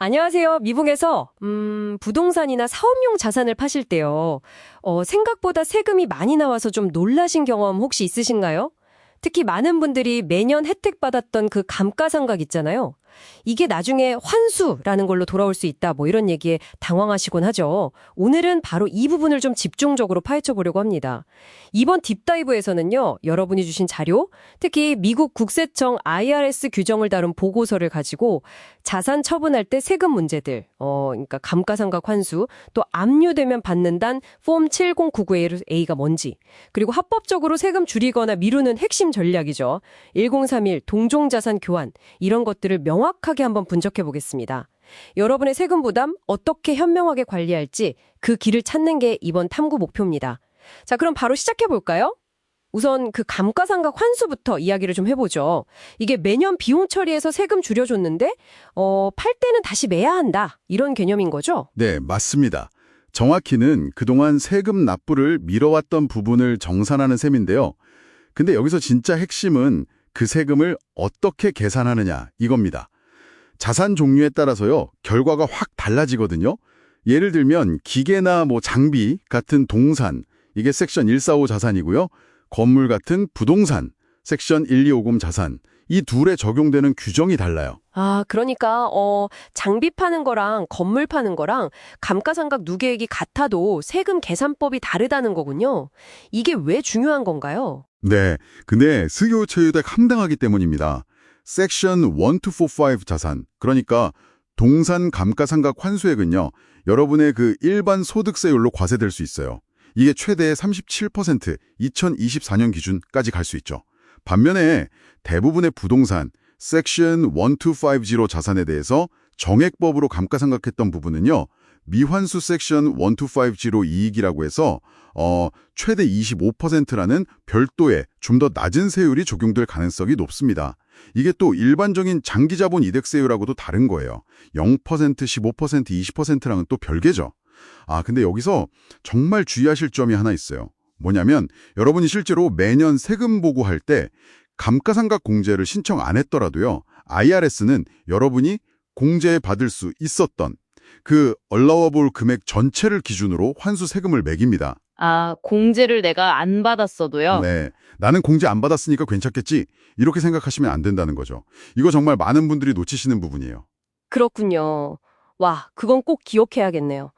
안녕하세요. 미궁에서 부동산이나 사업용 자산을 파실 때요. 생각보다 세금이 많이 나와서 좀 놀라신 경험 혹시 있으신가요? 특히 많은 분들이 매년 혜택 받았던 그 감가상각 있잖아요. 이게 나중에 환수라는 걸로 돌아올 수 있다, 뭐 이런 얘기에 당황하시곤 하죠. 오늘은 바로 이 부분을 좀 집중적으로 파헤쳐 보려고 합니다. 이번 딥다이브에서는요, 여러분이 주신 자료, 특히 미국 국세청 IRS 규정을 다룬 보고서를 가지고 자산 처분할 때 세금 문제들, 그러니까 감가상각 환수, 또 압류되면 받는단 폼 7099A가 뭔지, 그리고 합법적으로 세금 줄이거나 미루는 핵심 전략이죠. 1031 동종자산 교환, 이런 것들을 명확하게 한번 분석해 보겠습니다. 여러분의 세금 부담 어떻게 현명하게 관리할지 그 길을 찾는 게 이번 탐구 목표입니다. 자, 그럼 바로 시작해 볼까요? 우선 그 감가상각 환수부터 이야기를 좀 해보죠. 이게 매년 비용 처리해서 세금 줄여줬는데 팔 때는 다시 매야 한다, 이런 개념인 거죠? 네, 맞습니다. 정확히는 그동안 세금 납부를 미뤄왔던 부분을 정산하는 셈인데요. 근데 여기서 진짜 핵심은 그 세금을 어떻게 계산하느냐, 이겁니다. 자산 종류에 따라서요, 결과가 확 달라지거든요. 예를 들면 기계나 장비 같은 동산, 이게 섹션 145 자산이고요. 건물 같은 부동산, 섹션 1250 자산, 이 둘에 적용되는 규정이 달라요. 아, 그러니까 장비 파는 거랑 건물 파는 거랑 감가상각 누계액이 같아도 세금 계산법이 다르다는 거군요. 이게 왜 중요한 건가요? 네, 근데 수요 체유액 함당하기 때문입니다. 섹션 1245 자산, 그러니까 동산 감가상각 환수액은요, 여러분의 그 일반 소득세율로 과세될 수 있어요. 이게 최대 37%, 2024년 기준까지 갈 수 있죠. 반면에 대부분의 부동산, 섹션 1250 자산에 대해서 정액법으로 감가상각했던 부분은요, 미환수 섹션 1250 이익이라고 해서 최대 25%라는 별도의 좀 더 낮은 세율이 적용될 가능성이 높습니다. 이게 또 일반적인 장기자본 이득세율하고도 다른 거예요. 0%, 15%, 20%랑은 또 별개죠. 근데 여기서 정말 주의하실 점이 하나 있어요. 뭐냐면 여러분이 실제로 매년 세금 보고할 때 감가상각 공제를 신청 안 했더라도요, IRS는 여러분이 공제 받을 수 있었던 그 allowable 금액 전체를 기준으로 환수 세금을 매깁니다. 아, 공제를 내가 안 받았어도요? 네, 나는 공제 안 받았으니까 괜찮겠지, 이렇게 생각하시면 안 된다는 거죠. 이거 정말 많은 분들이 놓치시는 부분이에요. 그렇군요. 와, 그건 꼭 기억해야겠네요.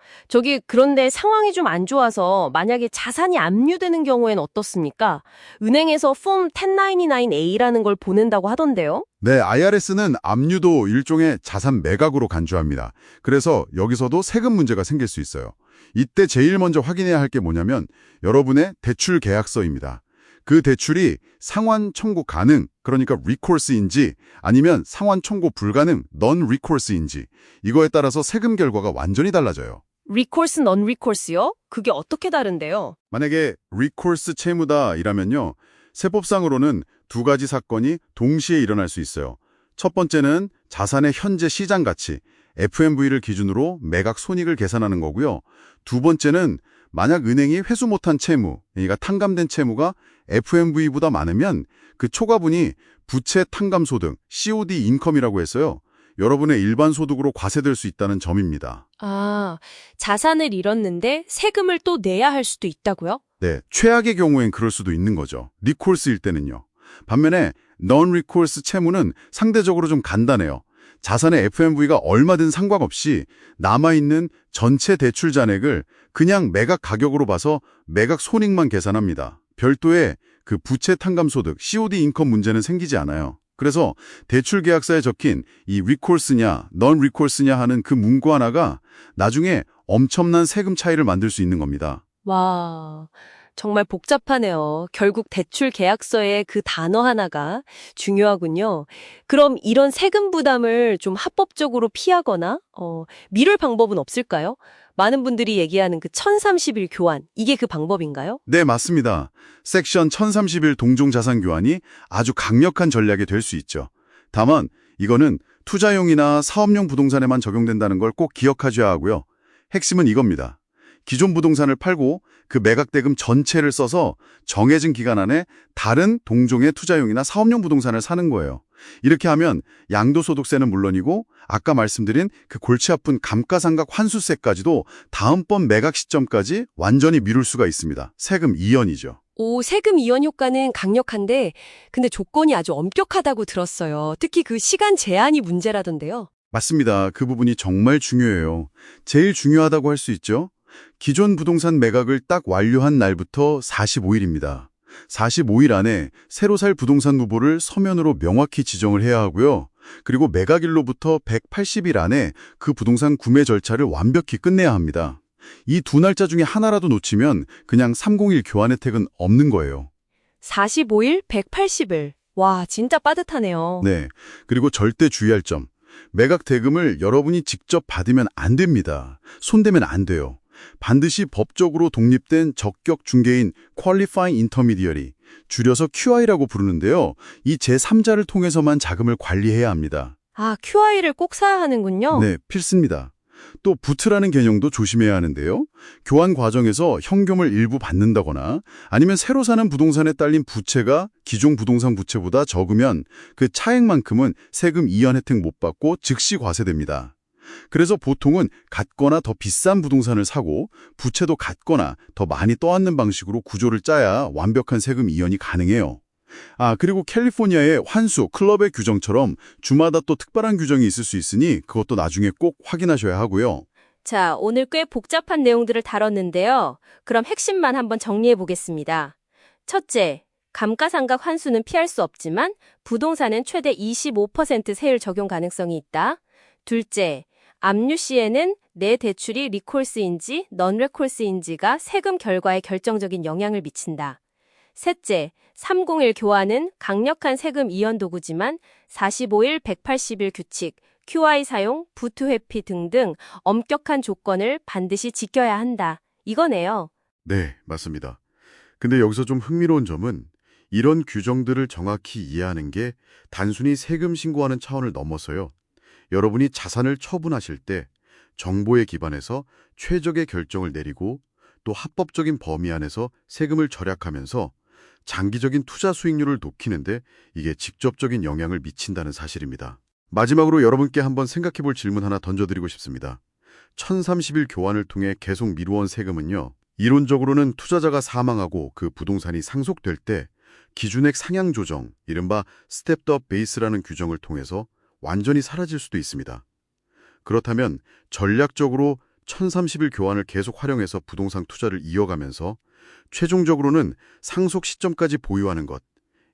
그런데 상황이 좀 안 좋아서 만약에 자산이 압류되는 경우엔 어떻습니까? 은행에서 폼 1099A라는 걸 보낸다고 하던데요. 네, IRS는 압류도 일종의 자산 매각으로 간주합니다. 그래서 여기서도 세금 문제가 생길 수 있어요. 이때 제일 먼저 확인해야 할 게 뭐냐면 여러분의 대출 계약서입니다. 그 대출이 상환 청구 가능, 그러니까 recourse인지 아니면 상환 청구 불가능, non-recoursein지, 이거에 따라서 세금 결과가 완전히 달라져요. recourse, non-recours요? 그게 어떻게 다른데요? 만약에 recourse 채무다 이라면요, 세법상으로는 두 가지 사건이 동시에 일어날 수 있어요. 첫 번째는 자산의 현재 시장 가치, FMV를 기준으로 매각 손익을 계산하는 거고요. 두 번째는 만약 은행이 회수 못한 채무, 그러니까 탕감된 채무가 FMV보다 많으면 그 초과분이 부채 탕감소득, COD 인컴이라고 해서요, 여러분의 일반 소득으로 과세될 수 있다는 점입니다. 아, 자산을 잃었는데 세금을 또 내야 할 수도 있다고요? 네, 최악의 경우엔 그럴 수도 있는 거죠. 리콜스일 때는요. 반면에 non-recourse 채무는 상대적으로 좀 간단해요. 자산의 FMV가 얼마든 상관없이 남아있는 전체 대출 잔액을 그냥 매각 가격으로 봐서 매각 손익만 계산합니다. 별도의 그 부채 탕감소득, COD 인컴 문제는 생기지 않아요. 그래서 대출 계약서에 적힌 이 recourse냐, non-recours냐 하는 그 문구 하나가 나중에 엄청난 세금 차이를 만들 수 있는 겁니다. 와, 정말 복잡하네요. 결국 대출 계약서의 그 단어 하나가 중요하군요. 그럼 이런 세금 부담을 좀 합법적으로 피하거나 미룰 방법은 없을까요? 많은 분들이 얘기하는 그 1031 교환, 이게 그 방법인가요? 네, 맞습니다. 섹션 1031 동종자산 교환이 아주 강력한 전략이 될 수 있죠. 다만 이거는 투자용이나 사업용 부동산에만 적용된다는 걸 꼭 기억하셔야 하고요. 핵심은 이겁니다. 기존 부동산을 팔고 그 매각대금 전체를 써서 정해진 기간 안에 다른 동종의 투자용이나 사업용 부동산을 사는 거예요. 이렇게 하면 양도소득세는 물론이고 아까 말씀드린 그 골치 아픈 감가상각 환수세까지도 다음번 매각 시점까지 완전히 미룰 수가 있습니다. 세금 이연이죠. 오, 세금 이연 효과는 강력한데 근데 조건이 아주 엄격하다고 들었어요. 특히 그 시간 제한이 문제라던데요. 맞습니다. 그 부분이 정말 중요해요. 제일 중요하다고 할 수 있죠. 기존 부동산 매각을 딱 완료한 날부터 45일입니다. 45일 안에 새로 살 부동산 후보를 서면으로 명확히 지정을 해야 하고요. 그리고 매각일로부터 180일 안에 그 부동산 구매 절차를 완벽히 끝내야 합니다. 이 두 날짜 중에 하나라도 놓치면 그냥 301 교환 혜택은 없는 거예요. 45일, 180일. 와, 진짜 빠듯하네요. 네. 그리고 절대 주의할 점. 매각 대금을 여러분이 직접 받으면 안 됩니다. 손대면 안 돼요. 반드시 법적으로 독립된 적격 중개인 Qualifying Intermediary, 줄여서 QI라고 부르는데요. 이 제3자를 통해서만 자금을 관리해야 합니다. 아, QI를 꼭 사야 하는군요. 네, 필수입니다. 또 부트라는 개념도 조심해야 하는데요. 교환 과정에서 현금을 일부 받는다거나 아니면 새로 사는 부동산에 딸린 부채가 기존 부동산 부채보다 적으면 그 차액만큼은 세금 이연 혜택 못 받고 즉시 과세됩니다. 그래서 보통은 같거나 더 비싼 부동산을 사고 부채도 같거나 더 많이 떠안는 방식으로 구조를 짜야 완벽한 세금 이연이 가능해요. 아, 그리고 캘리포니아의 환수, 클럽의 규정처럼 주마다 또 특별한 규정이 있을 수 있으니 그것도 나중에 꼭 확인하셔야 하고요. 자, 오늘 꽤 복잡한 내용들을 다뤘는데요. 그럼 핵심만 한번 정리해 보겠습니다. 첫째, 감가상각 환수는 피할 수 없지만 부동산은 최대 25% 세율 적용 가능성이 있다. 둘째, 압류 시에는 내 대출이 리콜스인지 넌레콜스인지가 세금 결과에 결정적인 영향을 미친다. 셋째, 301 교환은 강력한 세금 이연 도구지만 45일, 180일 규칙, QI 사용, 부트 회피 등등 엄격한 조건을 반드시 지켜야 한다. 이거네요. 네, 맞습니다. 근데 여기서 좀 흥미로운 점은 이런 규정들을 정확히 이해하는 게 단순히 세금 신고하는 차원을 넘어서요. 여러분이 자산을 처분하실 때 정보에 기반해서 최적의 결정을 내리고 또 합법적인 범위 안에서 세금을 절약하면서 장기적인 투자 수익률을 높이는데 이게 직접적인 영향을 미친다는 사실입니다. 마지막으로 여러분께 한번 생각해 볼 질문 하나 던져드리고 싶습니다. 1030일 교환을 통해 계속 미루어온 세금은요. 이론적으로는 투자자가 사망하고 그 부동산이 상속될 때 기준액 상향 조정, 이른바 스텝드 베이스라는 규정을 통해서 완전히 사라질 수도 있습니다. 그렇다면 전략적으로 1030일 교환을 계속 활용해서 부동산 투자를 이어가면서 최종적으로는 상속 시점까지 보유하는 것.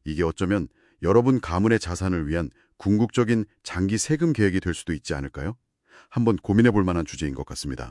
이게 어쩌면 여러분 가문의 자산을 위한 궁극적인 장기 세금 계획이 될 수도 있지 않을까요? 한번 고민해 볼 만한 주제인 것 같습니다.